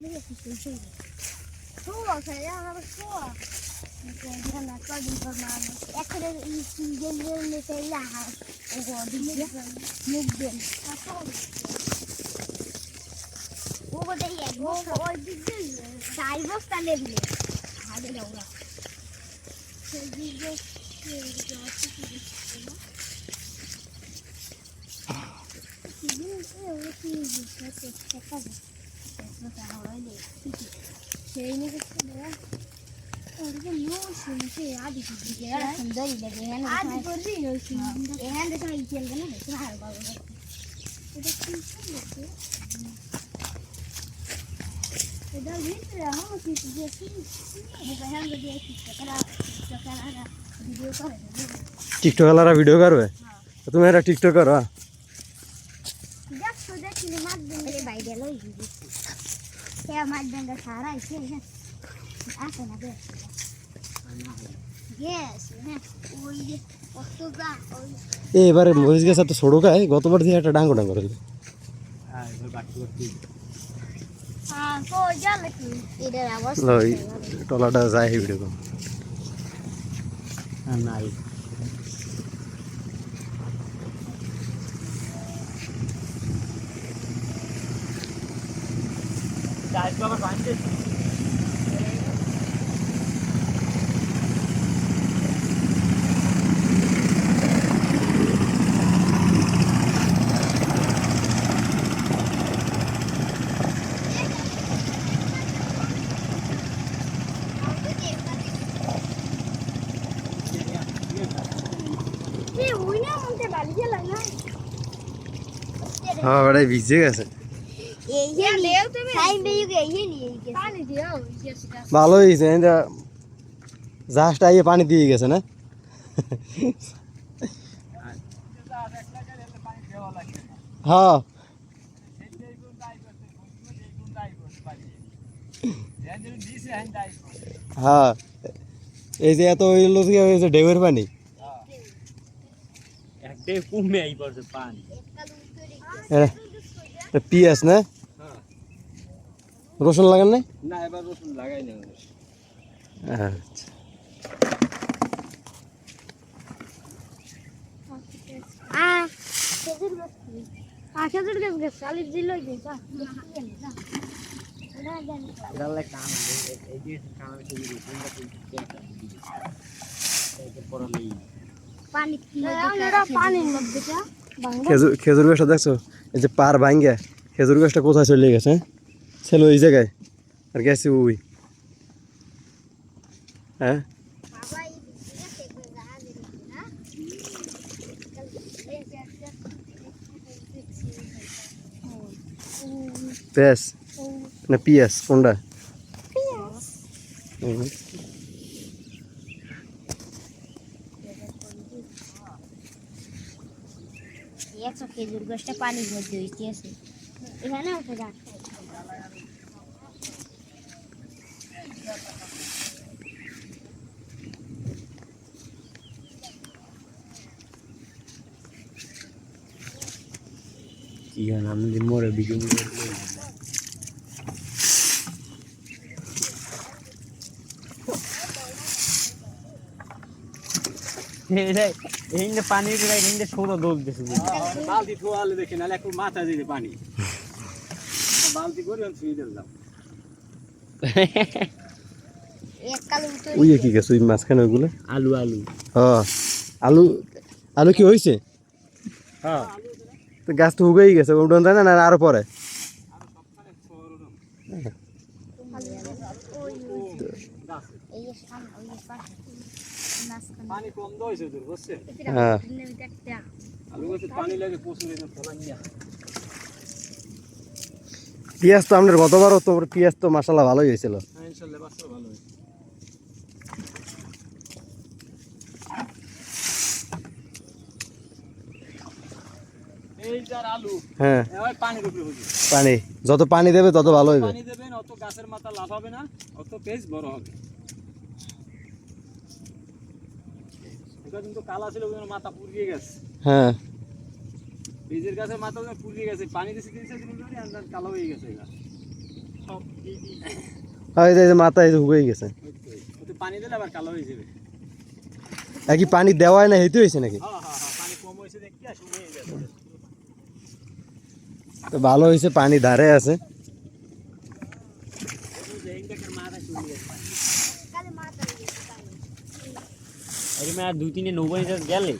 Sola, sei una sola. Non è quasi informato. Ecco le sei là. E guardi, muggen. Ugo dei egg. Ugo di sai, lo sta lì. Hadi laura. Sei di TikTok वाला video করবে তুমি এটা TikTok করো এবারে মরিচ গাছ তো ছোট গায়ে গতবার দিয়ে একটা ডাঙ্গো ডাঙ্গো রইল টলাটা যায় ভিডিও কম নাই হ্যাঁ বড় ভিজে গেছে ভালো হয়েছে জাহাজটা আইয়ে পানি দিয়ে গেছে না হ্যাঁ হ্যাঁ এই যে এত হইলো যে ঢেউয়ের পানি কমে আই পড়ছে পানি পিয়াস না রসুন লাগান নাই না এবার রসুন লাগাই না আচ্ছা খেজুর গাছ গেছে আলিফ দিল কাম খেজুর গাছটা দেখছো এই যে পার ভাঙ্গে খেজুর গাছটা কোথায় চলে গেছে ছিল এই জায়গায় আর গেছে ওই হ্যাঁ পেঁয়াজ না পিয়াস কোনটা একশো খেজুর গাছটা পানি ভর্তি হইতে আছে এখানে উঠে যাক কি নাম দিন মরে বিজুম এই যে পানি এই যে ছোট দোল দিছে বালতি ঠোয়ালে দেখে নালে একটু মাথা দিয়ে পানি বালতি করে আমি ছুঁয়ে দিলাম ওই কি গাছ ওই মাঝখানে ওইগুলো আলু আলু হ্যাঁ আলু আলু কি হয়েছে হ্যাঁ তো গাছ তো উগেই গেছে উঠন যায় না আরো পরে পানি কম দইছে তোর বুঝছে হ্যাঁ আলু গাছে পানি লাগে প্রচুর এনে ফলান দিয়া পিয়াজ তো আপনার গতবারও তো পিয়াজ তো মাশাআল্লাহ ভালোই হয়েছিল ইনশাআল্লাহ বাসা ভালো হয়েছে এই যার আলু হ্যাঁ এবার পানির উপরে হচ্ছে পানি যত পানি দেবে তত ভালো হবে পানি দেবেন অত গাছের মাথা লাভ হবে না অত পেজ বড় হবে এটা কিন্তু কালা ছিল মাথা পুড়িয়ে গেছে হ্যাঁ বীজের গাছের মাথা পুড়িয়ে গেছে পানি দিতে দিতে কালো হয়ে গেছে সব এই যে মাথা এই যে হুয়ে গেছে ওতে পানি দিলে আবার কালো হয়ে যাবে। কি পানি দেওয়া হয় না হেতু হয়েছে নাকি? হ্যাঁ হ্যাঁ হ্যাঁ, পানি কম হয়েছে দেখি আর শুকিয়ে যাবে। তো ভালো হয়েছে পানি ধারে আছে। এই যে এইটাকে মাথা শুকিয়ে গেছে। কালে মাথা দিয়ে আরে মা দুই তিনে নৌবাই গেলে